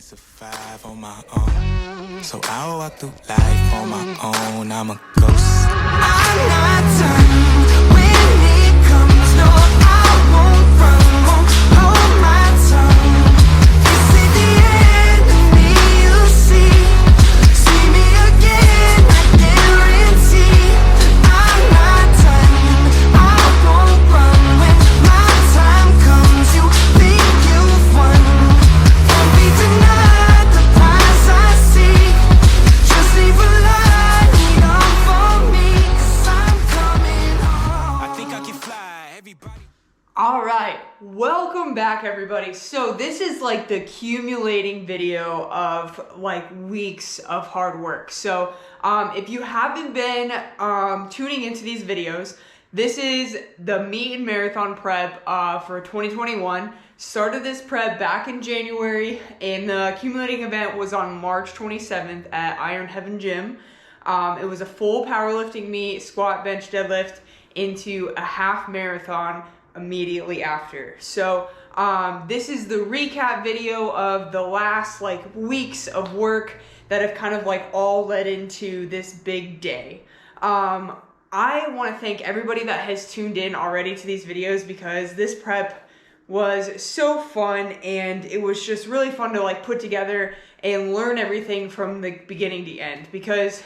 survive on my own, so I walk through life on my own. I'm a ghost. I'm not done when it comes. No, I won't run, won't hold my tongue. This is the enemy you'll see me again, I guarantee. I'm not done, I won't run when my time comes. You think you've won, won't be denied the prize I see. Just leave a light on for me, 'cause I'm coming home. I think I can fly, everybody. All right, welcome back everybody. So this is like the accumulating video of like weeks of hard work. So if you haven't been tuning into these videos, this is the meet and marathon prep for 2021. Started this prep back in January, and the accumulating event was on March 27th at Iron Heaven Gym. It was a full powerlifting meet, squat, bench, deadlift, into a half marathon immediately after. So this is the recap video of the last like weeks of work that have kind of like all led into this big day. I want to thank everybody that has tuned in already to these videos, because this prep was so fun, and it was just really fun to like put together and learn everything from the beginning to end. Because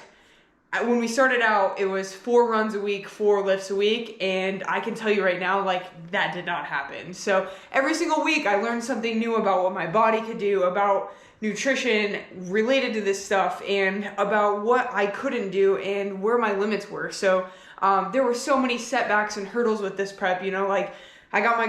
when we started out, it was 4 runs a week, 4 lifts a week, and I can tell you right now, like, that did not happen. So every single week, I learned something new about what my body could do, about nutrition related to this stuff, and about what I couldn't do and where my limits were. So there were so many setbacks and hurdles with this prep, you know, like I got my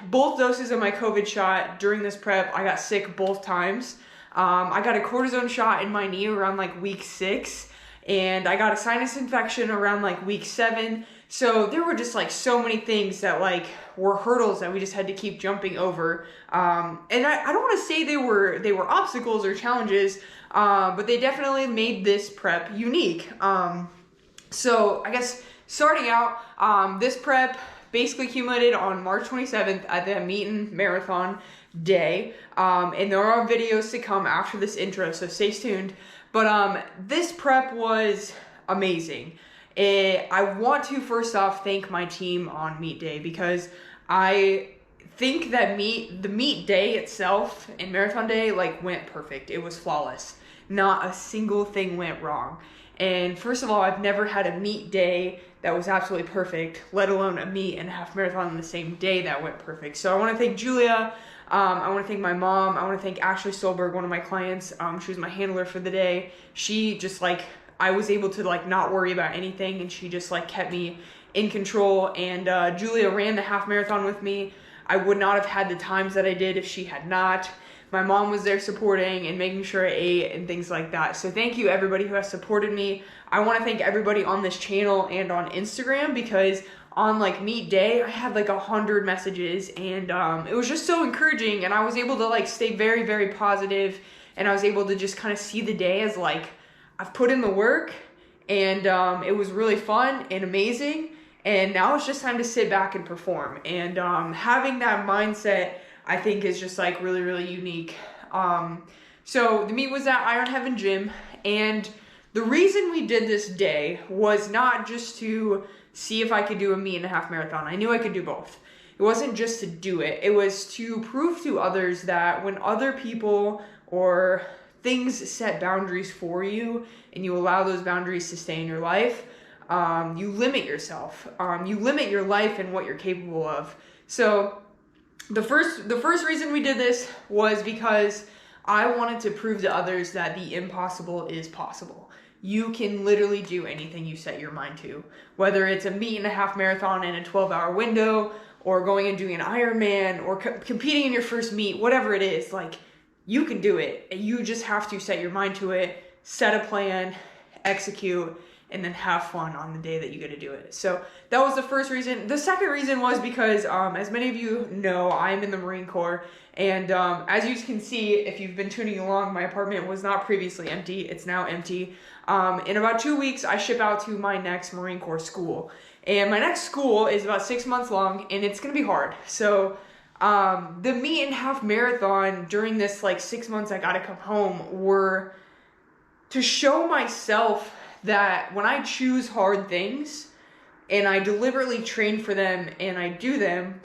both doses of my COVID shot during this prep. I got sick both times. I got a cortisone shot in my knee around like week 6. And I got a sinus infection around like week 7. So there were just like so many things that like were hurdles that we just had to keep jumping over. And I don't want to say they were obstacles or challenges, but they definitely made this prep unique. So I guess starting out, this prep basically accumulated on March 27th at the meet and marathon day. And there are videos to come after this intro, so stay tuned. But this prep was amazing. I want to first off thank my team on meet day, because I think that the meet day itself and marathon day like went perfect. It was flawless. Not a single thing went wrong. And first of all, I've never had a meet day that was absolutely perfect, let alone a meet and a half marathon on the same day that went perfect. So I want to thank Julia. I want to thank my mom. I want to thank Ashley Stolberg, one of my clients. She was my handler for the day. She just like, I was able to like not worry about anything, and she just like kept me in control. And Julia ran the half marathon with me. I would not have had the times that I did if she had not. My mom was there supporting and making sure I ate and things like that. So thank you everybody who has supported me. I want to thank everybody on this channel and on Instagram, because on like meet day, I had like 100 messages, and it was just so encouraging, and I was able to like stay very, very positive, and I was able to just kind of see the day as like, I've put in the work, and it was really fun and amazing, and now it's just time to sit back and perform. And having that mindset, I think, is just like really, really unique. So the meet was at Iron Heaven Gym, and the reason we did this day was not just to see if I could do a meet and a half marathon. I knew I could do both. It wasn't just to do it. It was to prove to others that when other people or things set boundaries for you, and you allow those boundaries to stay in your life, you limit yourself. You limit your life and what you're capable of. So the first reason we did this was because I wanted to prove to others that the impossible is possible. You can literally do anything you set your mind to, whether it's a meet and a half marathon in a 12-hour window, or going and doing an Ironman, or competing in your first meet, whatever it is, like, you can do it. You just have to set your mind to it, set a plan, execute, and then have fun on the day that you get to do it. So that was the first reason. The second reason was because, as many of you know, I'm in the Marine Corps. And as you can see, if you've been tuning along, my apartment was not previously empty. It's now empty. In about 2 weeks, I ship out to my next Marine Corps school. And my next school is about 6 months long, and it's going to be hard. So The meet and half marathon during this like 6 months I gotta come home were to show myself that when I choose hard things and I deliberately train for them and I do them,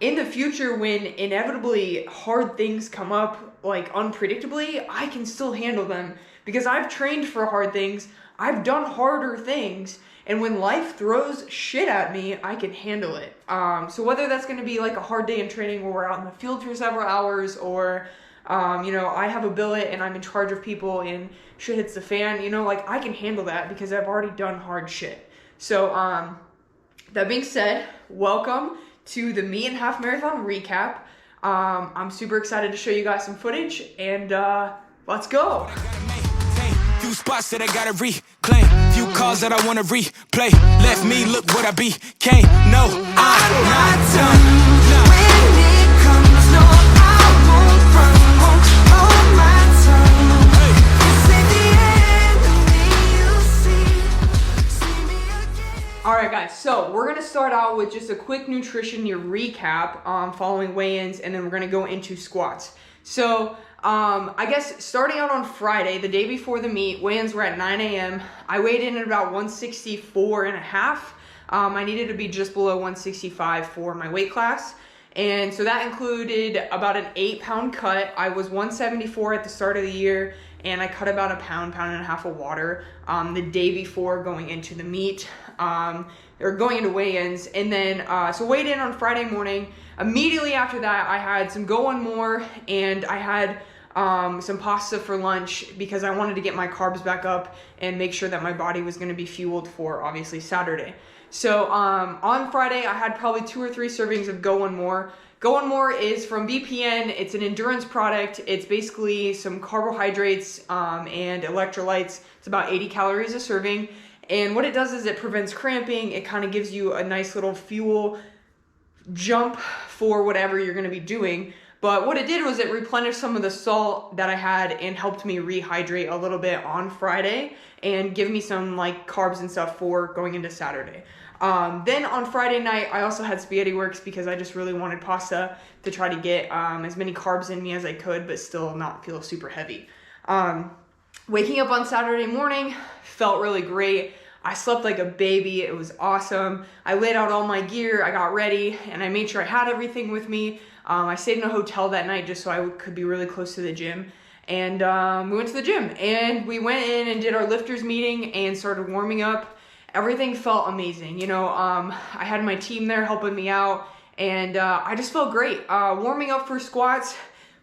in the future when inevitably hard things come up like unpredictably, I can still handle them because I've trained for hard things, I've done harder things, and when life throws shit at me, I can handle it. So whether that's gonna be like a hard day in training where we're out in the field for several hours, or I have a billet and I'm in charge of people and shit hits the fan, like I can handle that because I've already done hard shit. So that being said, welcome to the meet and half marathon recap. I'm super excited to show you guys some footage, and let's go. Few spots that I gotta reclaim, few calls that I wanna replay. Left me, look what I became. No, I'm not done. When it comes, no, I won't run. Won't hold my tongue. This ain't the end of me, you'll see me again. All right, guys. So we're gonna start out with just a quick nutrition recap, following weigh-ins, and then we're gonna go into squats. So. I guess starting out on Friday, the day before the meet, weigh-ins were at 9 a.m. I weighed in at about 164 and a half. I needed to be just below 165 for my weight class. And so that included about an 8-pound cut. I was 174 at the start of the year, and I cut about a pound and a half of water the day before going into the meet, or going into weigh-ins. And then, so weighed in on Friday morning. Immediately after that, I had some Go One More, and I had some pasta for lunch because I wanted to get my carbs back up and make sure that my body was going to be fueled for obviously Saturday. So on Friday, I had probably 2 or 3 servings of Go One More. Go One More is from BPN. It's an endurance product. It's basically some carbohydrates and electrolytes. It's about 80 calories a serving. And what it does is it prevents cramping. It kind of gives you a nice little fuel jump for whatever you're going to be doing. But what it did was it replenished some of the salt that I had and helped me rehydrate a little bit on Friday and give me some like carbs and stuff for going into Saturday. Then on Friday night, I also had Spaghetti Works because I just really wanted pasta to try to get as many carbs in me as I could, but still not feel super heavy. Waking up on Saturday morning felt really great. I slept like a baby. It was awesome. I laid out all my gear. I got ready and I made sure I had everything with me. I stayed in a hotel that night just so I could be really close to the gym. And we went to the gym and we went in and did our lifters meeting and started warming up. Everything felt amazing. I had my team there helping me out, and I just felt great. Warming up for squats,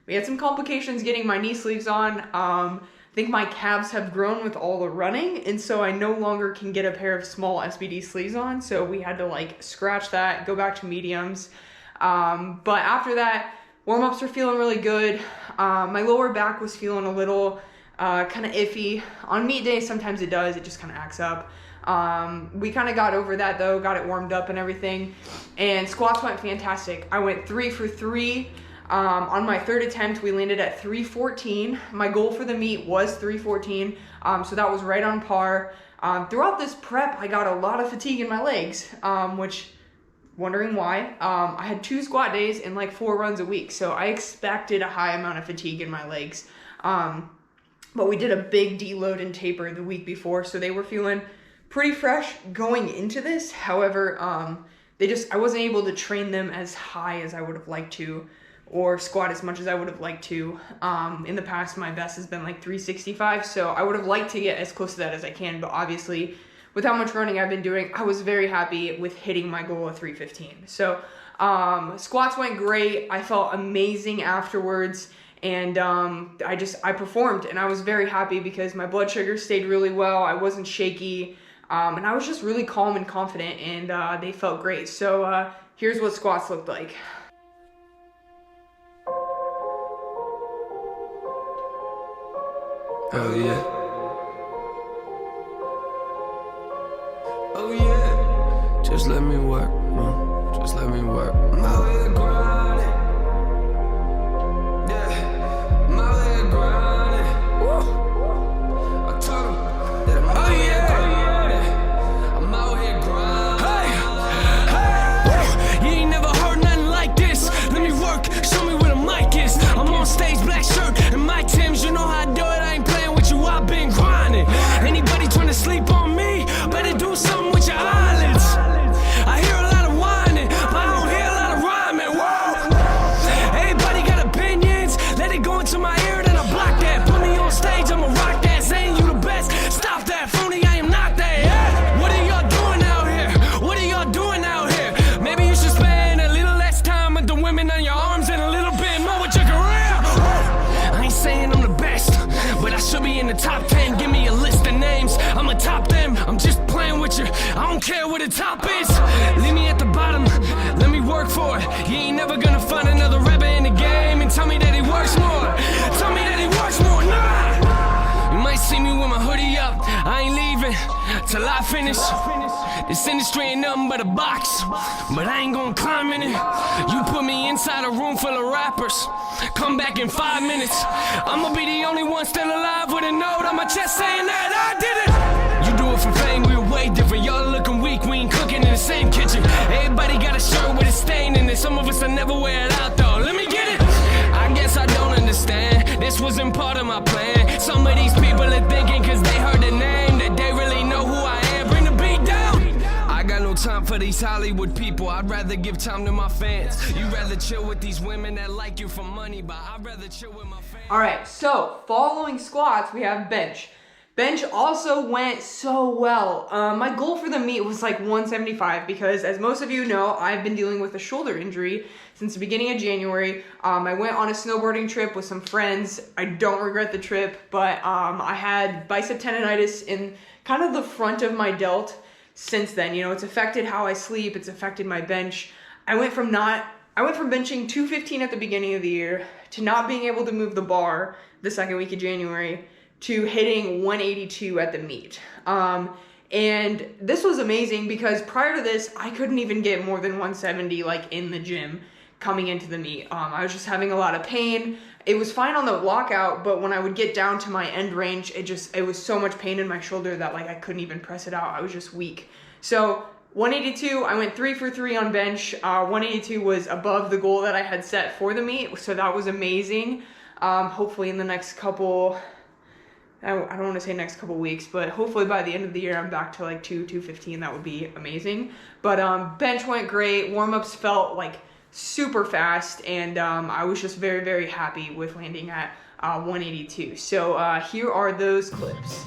we had some complications getting my knee sleeves on. I think my calves have grown with all the running, and so I no longer can get a pair of small SBD sleeves on, so we had to like scratch that, go back to mediums. But after that, warm-ups were feeling really good. My lower back was feeling a little kind of iffy. On meet day, sometimes it does, it just kind of acts up. We kind of got over that though, got it warmed up and everything, and squats went fantastic. I went 3 for 3. On my 3rd attempt, we landed at 314. My goal for the meet was 314, so that was right on par. Throughout this prep, I got a lot of fatigue in my legs, which, wondering why, I had 2 squat days and like 4 runs a week, so I expected a high amount of fatigue in my legs. But we did a big deload and taper the week before, so they were feeling pretty fresh going into this. However, I wasn't able to train them as high as I would have liked to, or squat as much as I would have liked to. In the past, my best has been like 365, so I would have liked to get as close to that as I can, but obviously, with how much running I've been doing, I was very happy with hitting my goal of 315. So, squats went great. I felt amazing afterwards, and I performed, and I was very happy because my blood sugar stayed really well. I wasn't shaky, and I was just really calm and confident, and they felt great. So, here's what squats looked like. Oh yeah. Oh yeah. Just let me work, just let me work. I'm out here grinding. Yeah, I'm out here grinding. Woo. I told him that I'm out here grinding. I'm out here grinding. Hey, hey. You ain't never heard nothing like this. Let me work the top 10. Give me a list of names, I'ma top them. I'm just playing with you, I don't care what the top is. Leave me at the bottom, let me work for it. You ain't never gonna find another rapper in the game and tell me that he works more. Tell me that he works more, nah. You might see me with my hoodie up, I ain't leaving till I finish. This industry ain't nothing but a box, but I ain't gonna climb in it. You put me inside a room full of rappers, come back in 5 minutes. I'ma be the only one still alive with a note on my chest saying that I did it. You do it for fame, we're way different. Y'all looking weak, we ain't cooking in the same kitchen. Everybody got a shirt with a stain in it. Some of us will never wear it out though. Let me get it. I guess I don't understand, this wasn't part of my plan. Some of these people are thinking cause they heard the name that they really know who I am. Bring the beat down. I got no time for these Hollywood people, I'd rather give time to my fans. You'd rather chill with these women that like you for money, but I'd rather chill with my fans. Alright, so following squats, we have bench. Bench also went so well. My goal for the meet was like 175 because, as most of you know, I've been dealing with a shoulder injury since the beginning of January. I went on a snowboarding trip with some friends. I don't regret the trip, but I had bicep tendonitis in kind of the front of my delt since then. You know, it's affected how I sleep, it's affected my bench. I went from benching 215 at the beginning of the year to not being able to move the bar the second week of January to hitting 182 at the meet. And this was amazing because prior to this, I couldn't even get more than 170 like in the gym coming into the meet. I was just having a lot of pain. It was fine on the lockout, but when I would get down to my end range, it was so much pain in my shoulder that like I couldn't even press it out. I was just weak. So 182, I went 3 for 3 on bench. 182 was above the goal that I had set for the meet, so that was amazing. Hopefully in the next couple, I don't want to say next couple weeks, but hopefully by the end of the year I'm back to like 215. That would be amazing. But bench went great. Warm-ups felt like super fast, and I was just very, very happy with landing at 182. So here are those clips.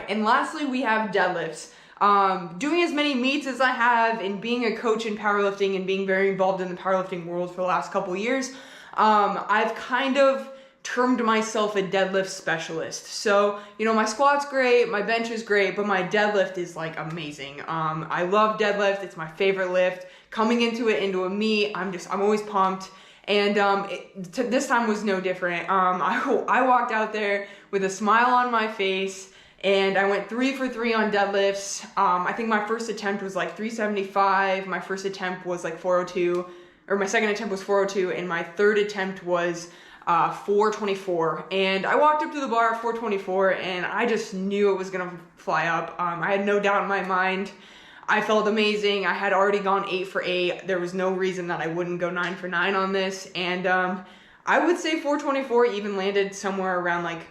And lastly, we have deadlifts. Doing as many meets as I have and being a coach in powerlifting and being very involved in the powerlifting world for the last couple years, I've kind of termed myself a deadlift specialist. So, you know, my squat's great, my bench is great, but my deadlift is like amazing. I love deadlift, it's my favorite lift. Coming into a meet, I'm always pumped. And this time was no different. I walked out there with a smile on my face, and I went 3 for 3 on deadlifts. I think my first attempt was like 375. My first attempt was like 402, or my second attempt was 402, and my third attempt was 424. And I walked up to the bar at 424, and I just knew it was gonna fly up. I had no doubt in my mind. I felt amazing. I had already gone 8 for 8. There was no reason that I wouldn't go 9 for 9 on this. And I would say 424 even landed somewhere around like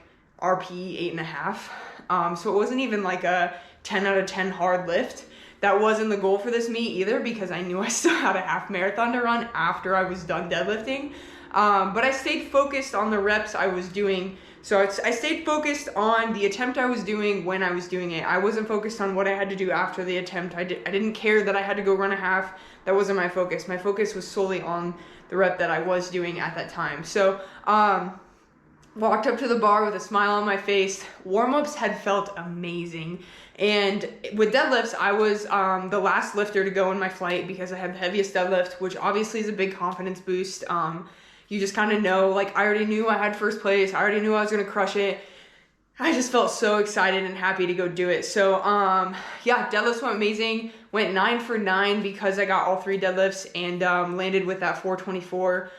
RP 8.5. So it wasn't even like a 10 out of 10 hard lift. That wasn't the goal for this meet either, because I knew I still had a half marathon to run after I was done deadlifting. But I stayed focused on the reps I was doing. So I stayed focused on the attempt I was doing when I was doing it. I wasn't focused on what I had to do after the attempt. I didn't care that I had to go run a half. That wasn't my focus. My focus was solely on the rep that I was doing at that time. So walked up to the bar with a smile on my face. Warm-ups had felt amazing. And with deadlifts, I was the last lifter to go in my flight because I had the heaviest deadlift, which obviously is a big confidence boost. You just kind of know, like, I already knew I had first place. I already knew I was going to crush it. I just felt so excited and happy to go do it. So, yeah, deadlifts went amazing. Went 9 for 9 because I got all 3 deadlifts and landed with that 424,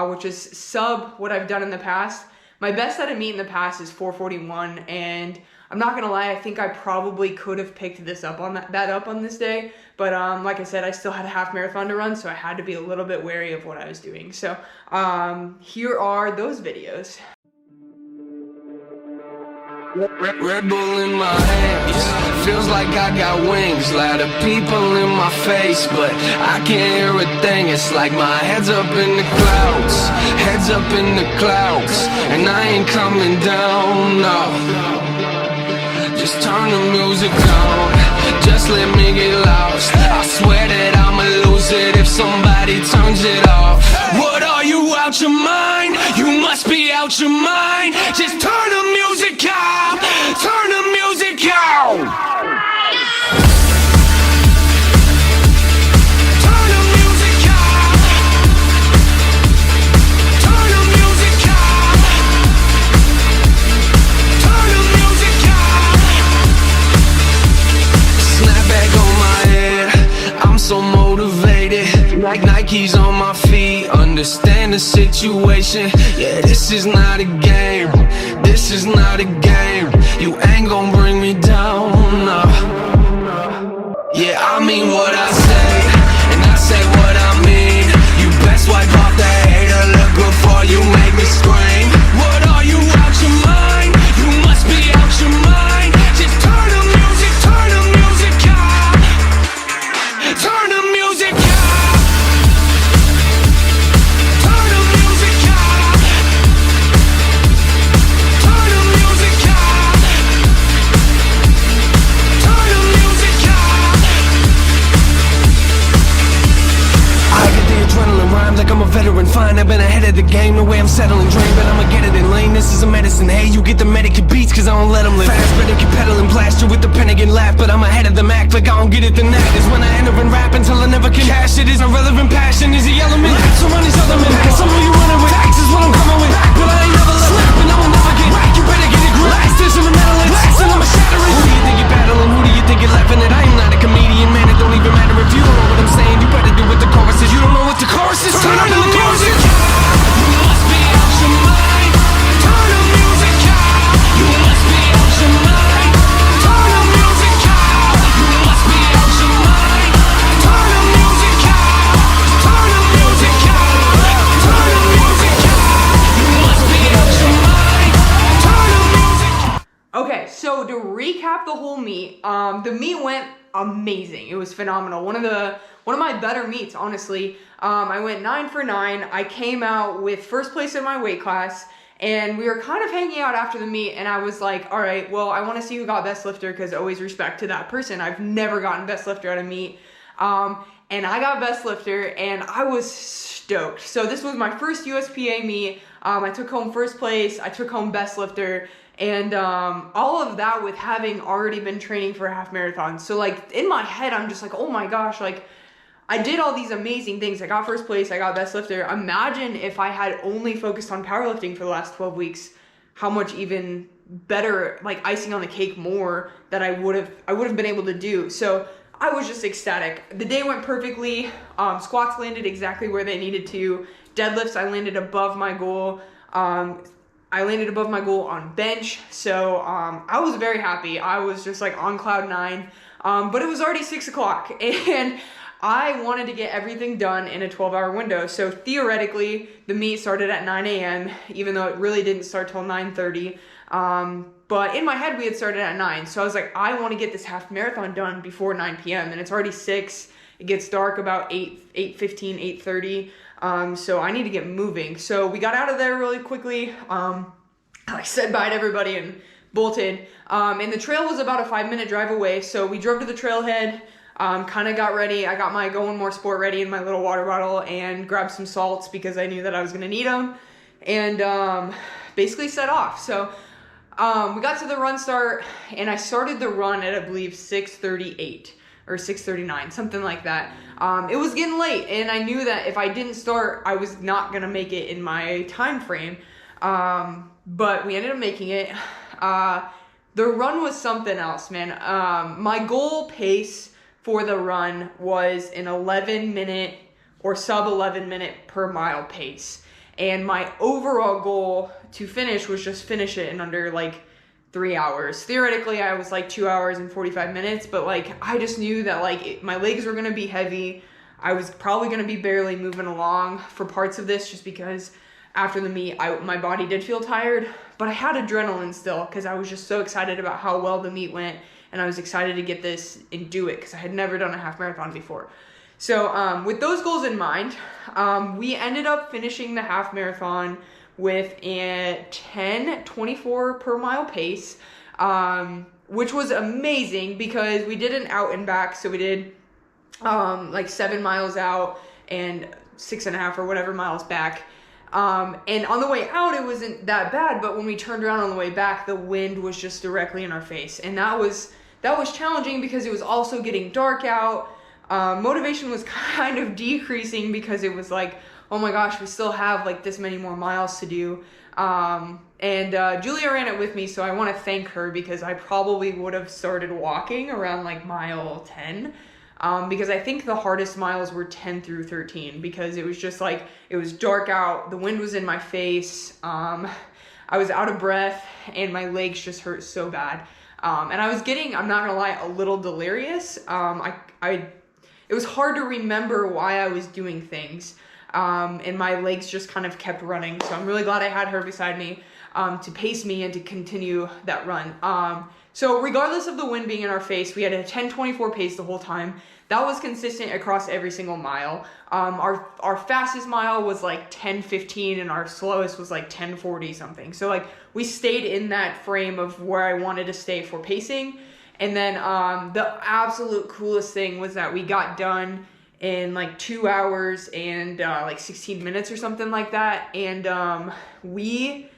which is sub what I've done in the past. My best at a meet in the past is 441, and I'm not gonna lie, I think I probably could have picked this up on that up on this day, but like I said, I still had a half marathon to run, so I had to be a little bit wary of what I was doing. So here are those videos. Red Bull in my hands, feels like I got wings. Lot of people in my face, but I can't hear a thing. It's like my head's up in the clouds, head's up in the clouds, and I ain't coming down, no. Just turn the music on, just let me get lost. I swear that I'ma lose it if somebody turns it off. What are you, out your mind? You must be out your mind. Just turn the music out, turn the music out. So motivated, like Nike's on my feet. Understand the situation. Yeah, this is not a game. This is not a game. You ain't gon' bring me down, no. Yeah, I mean what I say, and I say what I mean. You best wipe off that hater look before you make me scream. What are you, out your mind? You must be out your mind. Just turn the music out. Turn the music out. Turn the music out. Turn the music out. Turn the music out. I get the adrenaline rhyme like I'm a veteran. Fine, I've been ahead of the game. The way I'm settling drain, but I'ma get it in lane. This is a medicine. Hey, you get the medicate beats, cause I don't let them live fast. Better keep pedaling, plaster with the pen again laugh. But I'm ahead of them, act like I don't get it. The knack is when I enter and rap until I never can cash it. Is irrelevant, passion is the element. So run these elements. Pass on who you running with. Facts is what I'm coming with. But I ain't never slip, and I will never get whack. You better get it grip. Last is in the medalist. Last and I'ma shatter it. Who do you think you're battling? Who do you think you're laughing at? I am not a comedian, man. It don't even matter if you don't know what I'm saying. You better do what the chorus is. You don't know what the chorus is. Turn up the music. You must be out your mind. Turn the music out. You must be out your mind. Turn the music out. You must be out your mind. Turn the music out. Turn the music out. Turn the music out. You must be out your mind. Turn the music out. Okay, so to recap the whole meet, the meet went amazing. It was phenomenal. One of my better meets, honestly. I went 9 for 9. I came out with first place in my weight class, and we were kind of hanging out after the meet, and I was like, all right, well, I want to see who got best lifter, because always respect to that person. I've never gotten best lifter at a meet. And I got best lifter, and I was stoked. So this was my first USPA meet. I took home first place. I took home best lifter. And all of that with having already been training for a half marathon. So like in my head, I'm just like, oh my gosh, like I did all these amazing things. I got first place, I got best lifter. Imagine if I had only focused on powerlifting for the last 12 weeks, how much even better, like icing on the cake more that I would have been able to do. So I was just ecstatic. The day went perfectly. Squats landed exactly where they needed to. Deadlifts, I landed above my goal. I landed above my goal on bench, so I was very happy. I was just like on cloud 9, but it was already 6 o'clock, and I wanted to get everything done in a 12-hour window. So theoretically, the meet started at 9 a.m., even though it really didn't start till 9:30. But in my head, we had started at 9. So I was like, I want to get this half marathon done before 9 p.m. And it's already 6. It gets dark about 8:15, 8:30. So I need to get moving. So we got out of there really quickly. I said bye to everybody and bolted. And the trail was about a 5-minute drive away. So we drove to the trailhead, kind of got ready. I got my Going More Sport ready in my little water bottle and grabbed some salts because I knew that I was going to need them. And basically set off. So we got to the run start, and I started the run at, I believe, 6:38 or 6:39, something like that. It was getting late, and I knew that if I didn't start, I was not going to make it in my time frame. But we ended up making it. The run was something else, man. My goal pace for the run was an 11-minute or sub 11-minute per mile pace. And my overall goal to finish was just finish it in under like 3 hours. Theoretically, I was like 2 hours and 45 minutes, but like I just knew that like my legs were going to be heavy. I was probably going to be barely moving along for parts of this just because after the meet, my body did feel tired, but I had adrenaline still because I was just so excited about how well the meet went, and I was excited to get this and do it because I had never done a half marathon before. So with those goals in mind, we ended up finishing the half marathon with a 10:24 per mile pace, which was amazing because we did an out and back. So we did like 7 miles out and 6.5 or whatever miles back. And on the way out, it wasn't that bad, but when we turned around on the way back, the wind was just directly in our face. And that was challenging because it was also getting dark out. Motivation was kind of decreasing because it was like, oh my gosh, we still have like this many more miles to do. And Julia ran it with me, so I want to thank her because I probably would have started walking around like mile 10. Because I think the hardest miles were 10 through 13 because it was just like, it was dark out, the wind was in my face, I was out of breath, and my legs just hurt so bad. And I was getting, I'm not gonna lie, a little delirious. It was hard to remember why I was doing things, and my legs just kind of kept running. So I'm really glad I had her beside me to pace me and to continue that run. So regardless of the wind being in our face, we had a 10:24 pace the whole time. That was consistent across every single mile. Our fastest mile was like 10:15 and our slowest was like 10:40 something. So like we stayed in that frame of where I wanted to stay for pacing. And then the absolute coolest thing was that we got done in like 2 hours and like 16 minutes or something like that. And we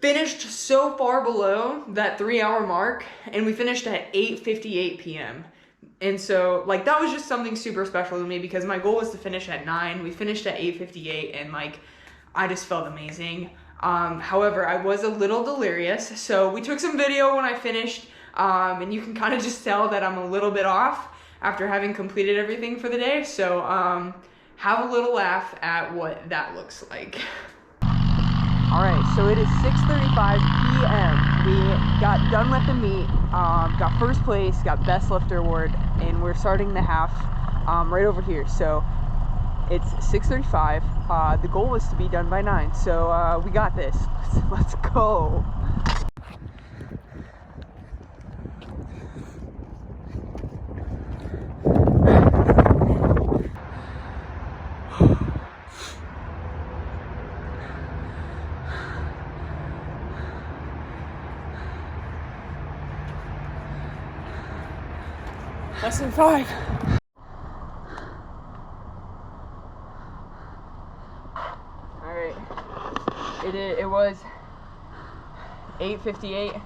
finished so far below that 3-hour mark, and we finished at 8:58 p.m. And so like that was just something super special to me because my goal was to finish at 9. We finished at 8:58, and like I just felt amazing. However, I was a little delirious, so we took some video when I finished, and you can kind of just tell that I'm a little bit off after having completed everything for the day. So have a little laugh at what that looks like. All right, so it is 6:35 p.m. We got done with the meet, got first place, got best lifter award, and we're starting the half right over here. So it's 6:35. The goal was to be done by 9, so we got this. Let's go. Less than 5. All right, it was 8:58.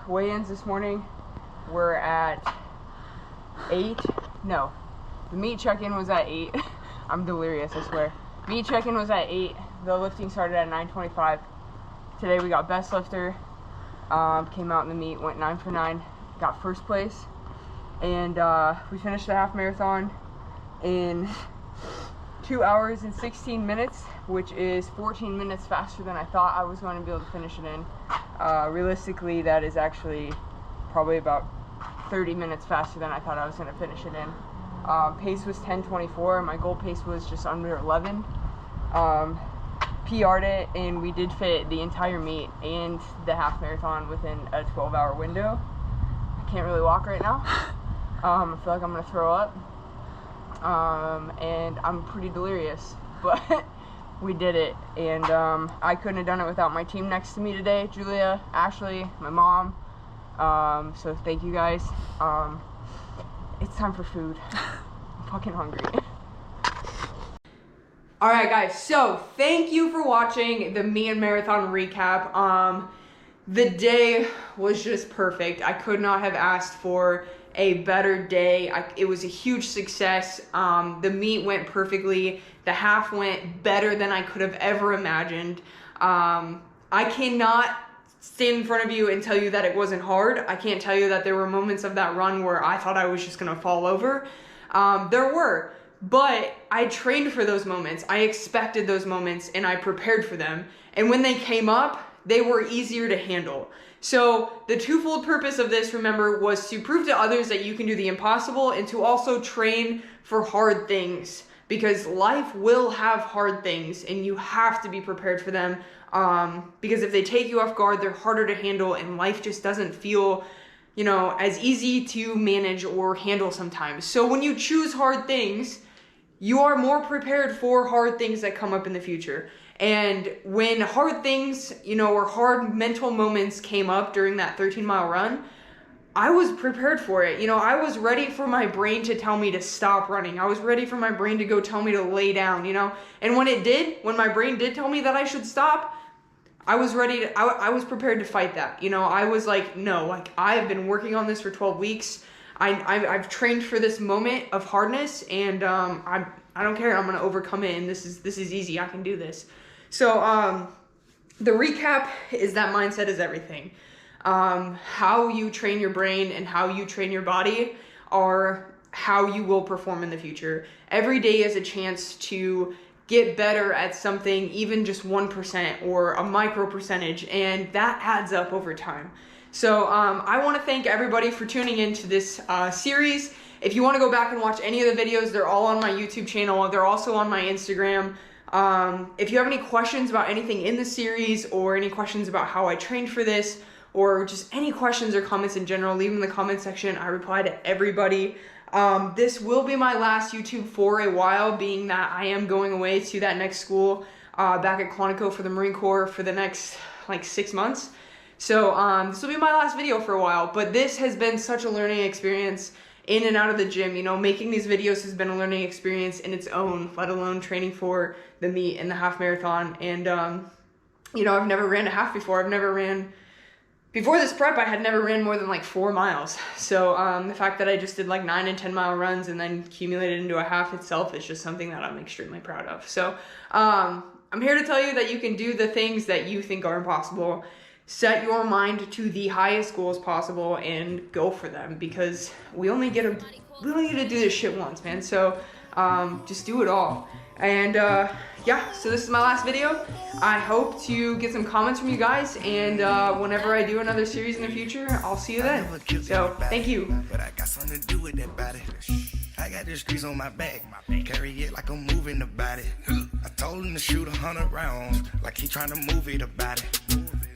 Weigh-ins this morning were at 8. No, the meet check-in was at 8. I'm delirious, I swear. Meet check-in was at 8. The lifting started at 9:25. Today we got best lifter. Came out in the meet, went 9 for 9, got first place. And we finished the half marathon in 2 hours and 16 minutes, which is 14 minutes faster than I thought I was going to be able to finish it in. Realistically, that is actually probably about 30 minutes faster than I thought I was going to finish it in. Pace was 10:24. My goal pace was just under 11. PR'd it, and we did fit the entire meet and the half marathon within a 12-hour window. I can't really walk right now. I feel like I'm gonna throw up, and I'm pretty delirious, but we did it. And I couldn't have done it without my team next to me today, Julia, Ashley, my mom. So thank you guys. It's time for food. I'm fucking hungry. Alright guys, so thank you for watching the Me and Marathon recap. The day was just perfect. I could not have asked for a better day. It was a huge success. The meet went perfectly. The half went better than I could have ever imagined. I cannot stand in front of you and tell you that it wasn't hard. I can't tell you that there were moments of that run where I thought I was just gonna fall over. There were. But I trained for those moments. I expected those moments and I prepared for them. And when they came up, they were easier to handle. So the twofold purpose of this, remember, was to prove to others that you can do the impossible and to also train for hard things. Because life will have hard things and you have to be prepared for them. Because if they take you off guard, they're harder to handle and life just doesn't feel, you know, as easy to manage or handle sometimes. So when you choose hard things, you are more prepared for hard things that come up in the future. And when hard things, you know, or hard mental moments came up during that 13-mile run, I was prepared for it. You know, I was ready for my brain to tell me to stop running. I was ready for my brain to go tell me to lay down, you know. And when it did, when my brain did tell me that I should stop, I was ready to, I was prepared to fight that. You know, I was like, no, like I've been working on this for 12 weeks. I've trained for this moment of hardness, and I don't care. I'm gonna overcome it, and this is easy. I can do this. So the recap is that mindset is everything. How you train your brain and how you train your body are how you will perform in the future. Every day is a chance to get better at something, even just 1% or a micro percentage, and that adds up over time. So I want to thank everybody for tuning into this series. If you want to go back and watch any of the videos, they're all on my YouTube channel. They're also on my Instagram. If you have any questions about anything in the series or any questions about how I trained for this or just any questions or comments in general, leave them in the comment section. I reply to everybody. This will be my last YouTube for a while, being that I am going away to that next school back at Quantico for the Marine Corps for the next like 6 months. So this will be my last video for a while, but this has been such a learning experience in and out of the gym. You know, making these videos has been a learning experience in its own, let alone training for the meet and the half marathon. And, you know, I've never ran a half before. Before this prep, I had never ran more than like 4 miles. So the fact that I just did like 9 and 10 mile runs and then accumulated into a half itself is just something that I'm extremely proud of. So I'm here to tell you that you can do the things that you think are impossible. Set your mind to the highest goals possible and go for them, because we only get to do this shit once, man. So just do it all. And yeah, so this is my last video. I hope to get some comments from you guys, and whenever I do another series in the future, I'll see you then. So thank you. But I got something to do with that body. I got the streets on my back, carry it like I'm moving about it. I told him to shoot 100 rounds, like he trying to move it about it.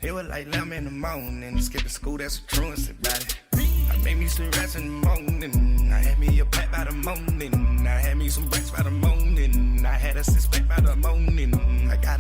It was like 11 in the morning, skipping school, that's a truancy about it. I made me some rest in the morning, I had me a pack by the morning, I had me some breaks by the morning, I had a 6-pack by the morning. I got